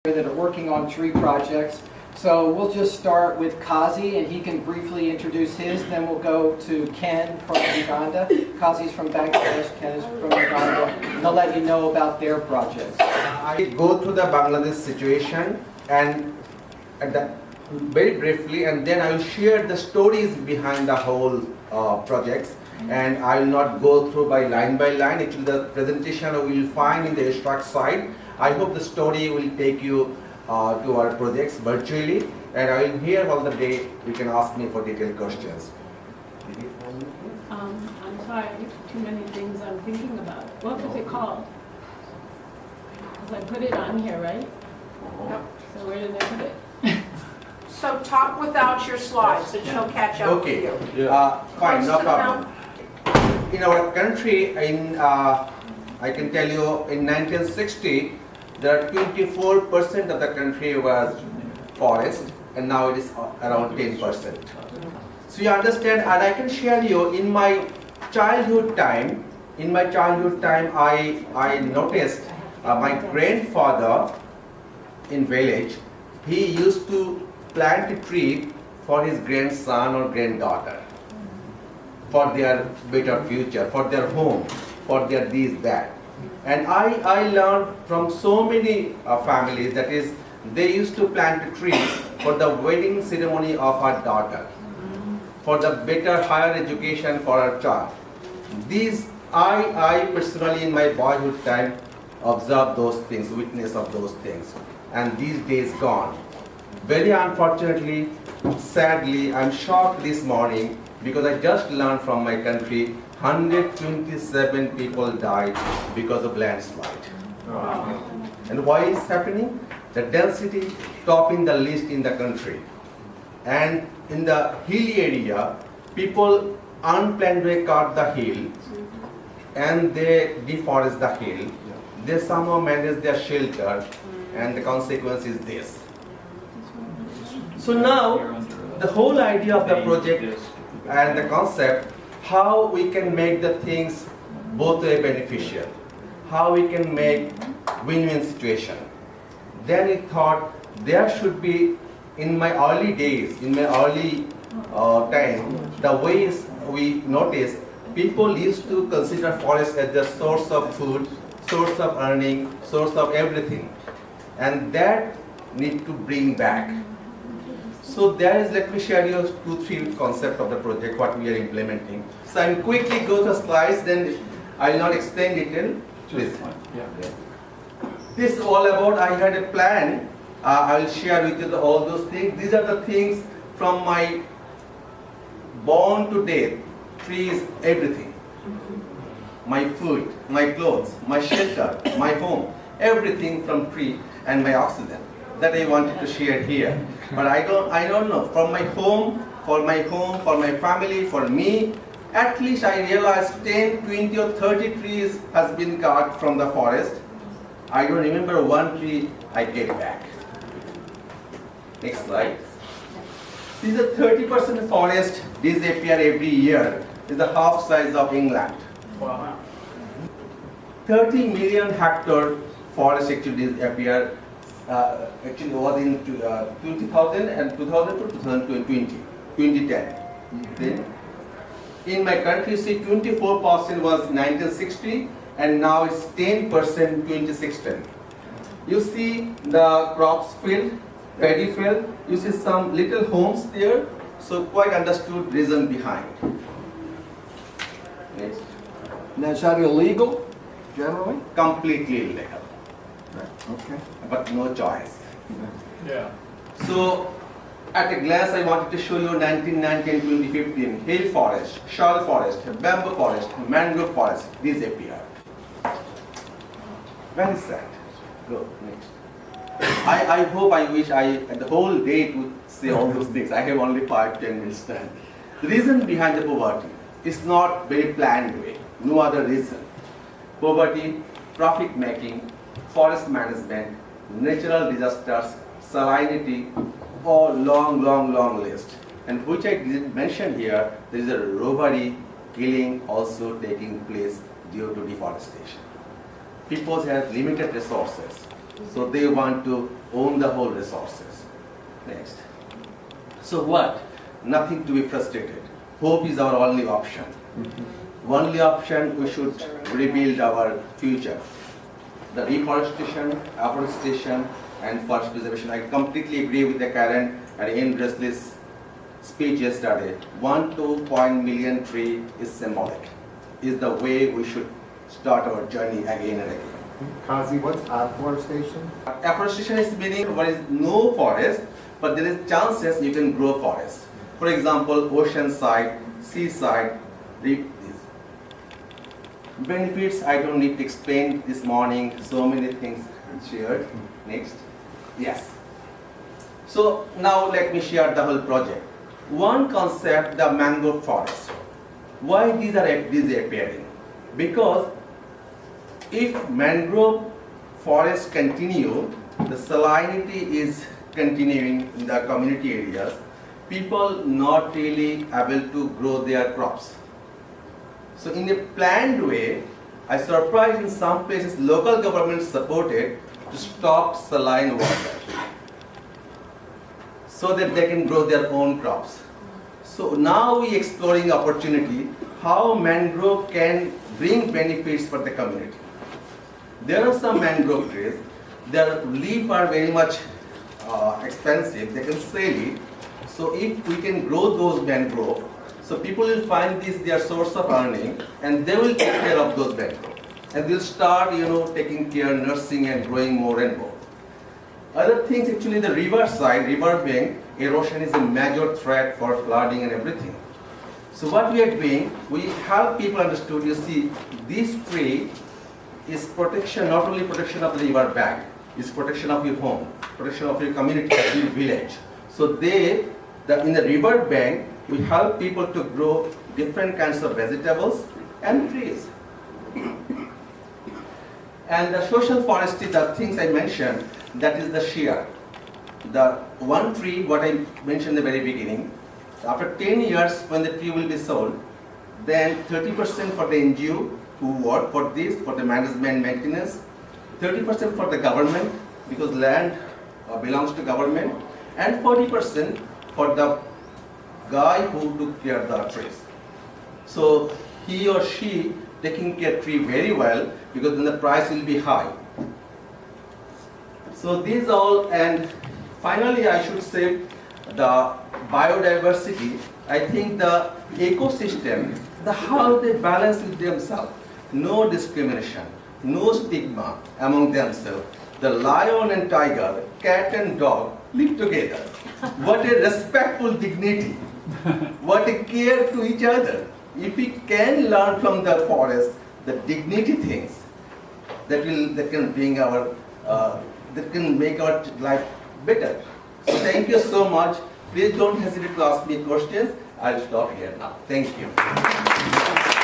that are working on tree projects. So we'll just start with Kazi, and he can briefly introduce his. Then we'll go to Ken from Uganda. Kazi's from Bangladesh, Ken is from Uganda. And they'll let you know about their projects. I go through the Bangladesh situation and very briefly, and then I will share the stories behind the whole projects. And I will not go through by line. Actually, the presentation we will find in the ESRAG site. I hope the story will take you to our projects virtually, and I will here all the day. You can ask me for detailed questions. I'm sorry, too many things I'm thinking about. What was it called? Because I put it on here, right? Yep. So where did I put it? So talk without your slides and she'll catch up with Okay, you. fine, no Close to the problem. In our country, I can tell you, in 1960, there are 24% of the country was forest, and now it is around 10%. So you understand, and I can share you in my childhood time. I noticed my grandfather in village. He used to plant a tree for his grandson or granddaughter, for their better future, for their home, for their this, that. And I learned from so many families, that is, they used to plant a tree for the wedding ceremony of our daughter, for the better higher education for our child. These, I personally in my boyhood time observed those things, witness of those things. And these days gone. Very unfortunately, sadly, I'm shocked this morning because I just learned from my country, 127 people died because of landslide. Wow. And why is happening? The density topping the list in the country. And in the hilly area, people unplanned way cut the hill and they deforest the hill. They somehow manage their shelter, and the consequence is this. So now, the whole idea of the project and the concept, how we can make the things both way beneficial, how we can make win-win situation. Then I thought there should be, in my early days, in my early time, the ways we noticed, people used to consider forest as the source of food, source of earning, source of everything. And that need to bring back. So there is, let me share you 2-3 concepts of the project, what we are implementing. So I will quickly go to slides, then I will not explain detail. Please. This is all about, I had a plan. I will share with you all those things. These are the things from my born to death, trees, everything. My food, my clothes, my shelter, my home, everything from tree, and my oxygen. That I wanted to share here. But I don't know, from my home, for my family, for me, at least I realized 10, 20 or 30 trees has been cut from the forest. I don't remember one tree I get back. Next slide. These are 30% forest disappear every year. This is the half size of England. Wow. 30 million hectare forest actually disappear. Actually was in 2000 and 2000 to 2010. Then in my country, see, 24% was 1960, and now it's 10% 2016. You see the crops field, paddy field. You see some little homes there. So quite understood reason behind. Next. Now, is that illegal, generally? Completely illegal, Okay. but no choice. Yeah. So, at a glance, I wanted to show you 1990 and 2015 hill forest, shal forest, bamboo forest, mangrove forest disappeared. Very sad. Go next. I hope, I wish I the whole day to say all those things. I have only 5-10 minutes time. The reason behind the poverty is not very planned way. No other reason. Poverty, profit making, forest management, natural disasters, salinity, all long list. And which I didn't mention here, there is a robbery, killing also taking place due to deforestation. People have limited resources. So they want to own the whole resources. Next. So what? Nothing to be frustrated. Hope is our only option. Only option, we should rebuild our future. The reforestation, afforestation, and forest preservation. I completely agree with the Karen and Ian Bresley's speech yesterday. 1-2 million tree is symbolic, is the way we should start our journey again and again. Kazi, what's afforestation? Afforestation is meaning there is no forest, but there is chances you can grow forest. For example, ocean side, seaside, benefits I don't need to explain this morning, so many things shared. Next. Yes. So now let me share the whole project. One concept, the mangrove forest. Why these are appearing? Because if mangrove forests continue, the salinity is continuing in the community areas, people not really able to grow their crops. So in a planned way, I surprised in some places local government supported to stop saline water so that they can grow their own crops. So now we exploring opportunity how mangrove can bring benefits for the community. There are some mangrove trees, their leaves are very much expensive, they can sell it. So if we can grow those mangrove, so people will find this their source of earning and they will take care of those mangrove. And they'll start, taking care, nursing and growing more and more. Other things, actually the river side, river bank, erosion is a major threat for flooding and everything. So what we are doing, we help people understood, you see, this tree is protection, not only protection of the river bank, it's protection of your home, protection of your community, your village. So in the river bank, we help people to grow different kinds of vegetables and trees. And the social forestry, the things I mentioned, that is the share. The one tree, what I mentioned in the very beginning, after 10 years when the tree will be sold, then 30% for the NGO who work for this, for the management maintenance, 30% for the government, because land belongs to government, and 40% for the guy who took care of the trees. So he or she taking care of tree very well, because then the price will be high. So these all, and finally I should say the biodiversity, I think the ecosystem, how they balance with themselves, no discrimination, no stigma among themselves. The lion and tiger, cat and dog live together. What a respectful dignity, what a care to each other. If we can learn from the forest the dignity things, that can bring that can make our life better. So thank you so much. Please don't hesitate to ask me questions. I'll stop here now. Thank you.